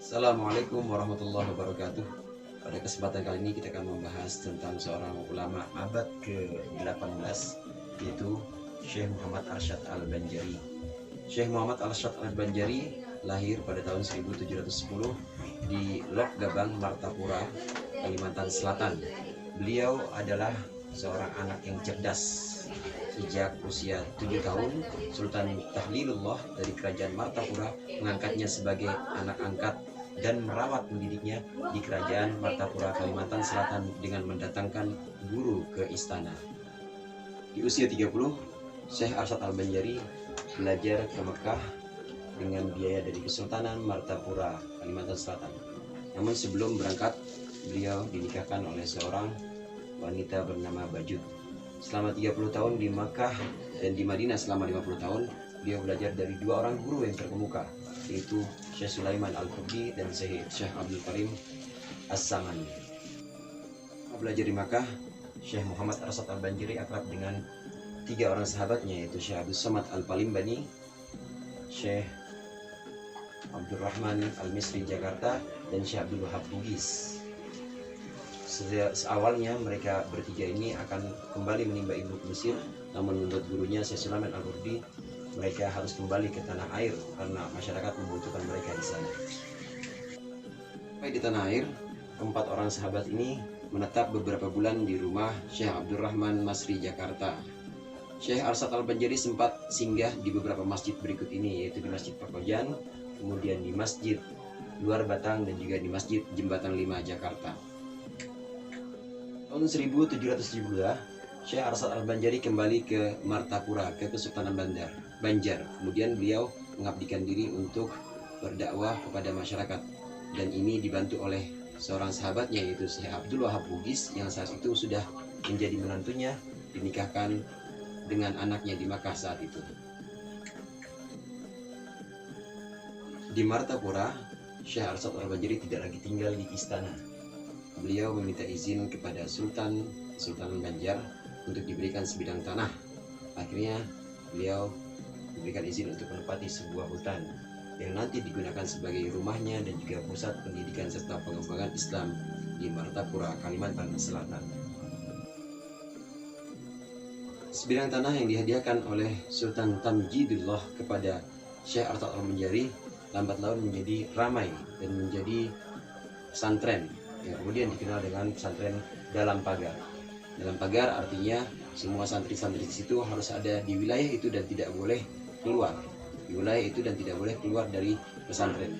Assalamualaikum warahmatullahi wabarakatuh. Pada kesempatan kali ini kita akan membahas tentang seorang ulama abad ke-18, yaitu Syekh Muhammad Arsyad Al-Banjari. Syekh Muhammad Arsyad Al-Banjari lahir pada tahun 1710 di Lok Gabang, Martapura, Kalimantan Selatan. Beliau adalah seorang anak yang cerdas. Sejak usia 7 tahun, Sultan Tahlilullah dari Kerajaan Martapura mengangkatnya sebagai anak angkat dan merawat mendidiknya di Kerajaan Martapura, Kalimantan Selatan dengan mendatangkan guru ke istana. Di usia 30, Syekh Arsyad Al-Banjari belajar ke Mekah dengan biaya dari Kesultanan Martapura, Kalimantan Selatan. Namun sebelum berangkat, beliau dinikahkan oleh seorang wanita bernama Bajud. Selama 30 tahun di Makkah dan di Madinah selama 50 tahun, beliau belajar dari dua orang guru yang terkemuka, yaitu Syekh Sulaiman Al-Qurdi dan Syekh Abdul Karim As-Samani. Belajar di Makkah, Syekh Muhammad Arsyad Al-Banjari akrab dengan tiga orang sahabatnya, yaitu Syekh Abdul Somad Al-Palimbani, Syekh Abdul Rahman Al-Misri Jakarta, dan Syekh Abdul Wahab Bugis. Seawalnya mereka bertiga ini akan kembali menimba ilmu ke Mesir, namun menurut gurunya Syekh Sulaiman Al-Qurdi, mereka harus kembali ke tanah air karena masyarakat membutuhkan mereka di sana. Sampai di tanah air, keempat orang sahabat ini menetap beberapa bulan di rumah Syekh Abdul Rahman Masri Jakarta. Syekh Arsyad Al-Banjari sempat singgah di beberapa masjid berikut ini, yaitu di Masjid Pekojan, kemudian di Masjid Luar Batang, dan juga di Masjid Jembatan 5 Jakarta. Tahun 1772, Syekh Arsyad Al-Banjari kembali ke Martapura, ke Kesultanan Banjar. Kemudian beliau mengabdikan diri untuk berdakwah kepada masyarakat, dan ini dibantu oleh seorang sahabatnya, yaitu Syekh Abdul Wahab Bugis, yang saat itu sudah menjadi menantunya, dinikahkan dengan anaknya di Makkah saat itu. Di Martapura, Syekh Arsyad Al-Banjari tidak lagi tinggal di istana. Beliau meminta izin kepada Sultan Banjar untuk diberikan sebidang tanah. Akhirnya beliau diberikan izin untuk menempati sebuah hutan yang nanti digunakan sebagai rumahnya dan juga pusat pendidikan serta pengembangan Islam di Martapura, Kalimantan Selatan. Sebidang tanah yang dihadiahkan oleh Sultan Tamjidullah kepada Syekh Arsyad Al-Banjari lambat laun menjadi ramai dan menjadi pesantren, yang kemudian dikenal dengan pesantren dalam pagar. Dalam pagar artinya semua santri-santri di situ harus ada di wilayah itu dan tidak boleh keluar. Di wilayah itu dan tidak boleh keluar dari pesantren.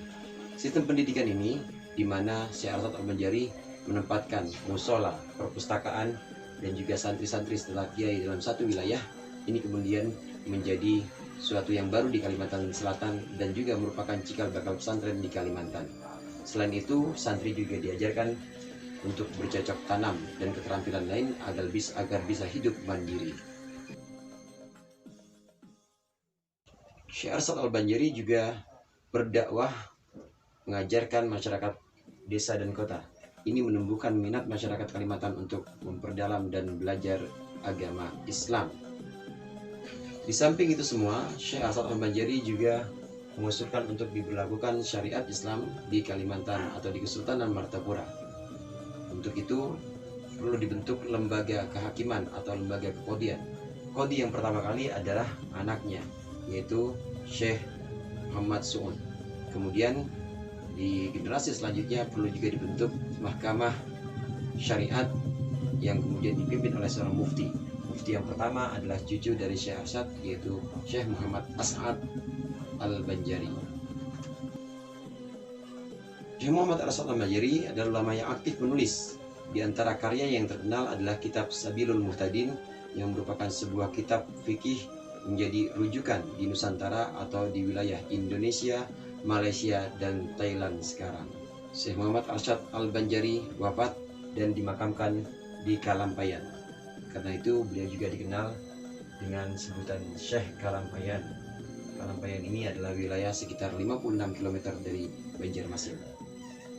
Sistem pendidikan ini di mana Syekh Arsyad Al-Banjari menempatkan musola, perpustakaan, dan juga santri-santri setelah kiai dalam satu wilayah, ini kemudian menjadi suatu yang baru di Kalimantan Selatan dan juga merupakan cikal bakal pesantren di Kalimantan. Selain itu, santri juga diajarkan untuk bercocok tanam dan keterampilan lain agar bisa hidup mandiri. Syekh Arsyad Al-Banjari juga berdakwah mengajarkan masyarakat desa dan kota. Ini menumbuhkan minat masyarakat Kalimantan untuk memperdalam dan belajar agama Islam. Di samping itu semua, Syekh Arsyad Al-Banjari juga mengusulkan untuk diberlakukan syariat Islam di Kalimantan atau di Kesultanan Martapura. Untuk itu perlu dibentuk lembaga kehakiman atau lembaga kekodian. Kodi yang pertama kali adalah anaknya, yaitu Syekh Muhammad Su'ud. Kemudian di generasi selanjutnya perlu juga dibentuk mahkamah syariat yang kemudian dipimpin oleh seorang mufti. Mufti yang pertama adalah cucu dari Syekh Arsyad, yaitu Syekh Muhammad As'ad Al-Banjari. Syekh Muhammad Arsyad Al-Banjari adalah ulama yang aktif menulis. Di antara karya yang terkenal adalah kitab Sabilul Muhtadin, yang merupakan sebuah kitab fikih menjadi rujukan di Nusantara atau di wilayah Indonesia, Malaysia, dan Thailand sekarang. Syekh Muhammad Arsyad Al-Banjari wafat dan dimakamkan di Kalampayan. Karena itu beliau juga dikenal dengan sebutan Syekh Kalampayan. Kalampayan ini adalah wilayah sekitar 56 km dari Banjarmasin.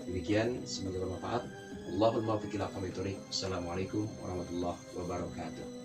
Demikian, semoga bermanfaat. Allahumma muwaffiq ila aqwamit thoriq. Assalamualaikum warahmatullahi wabarakatuh.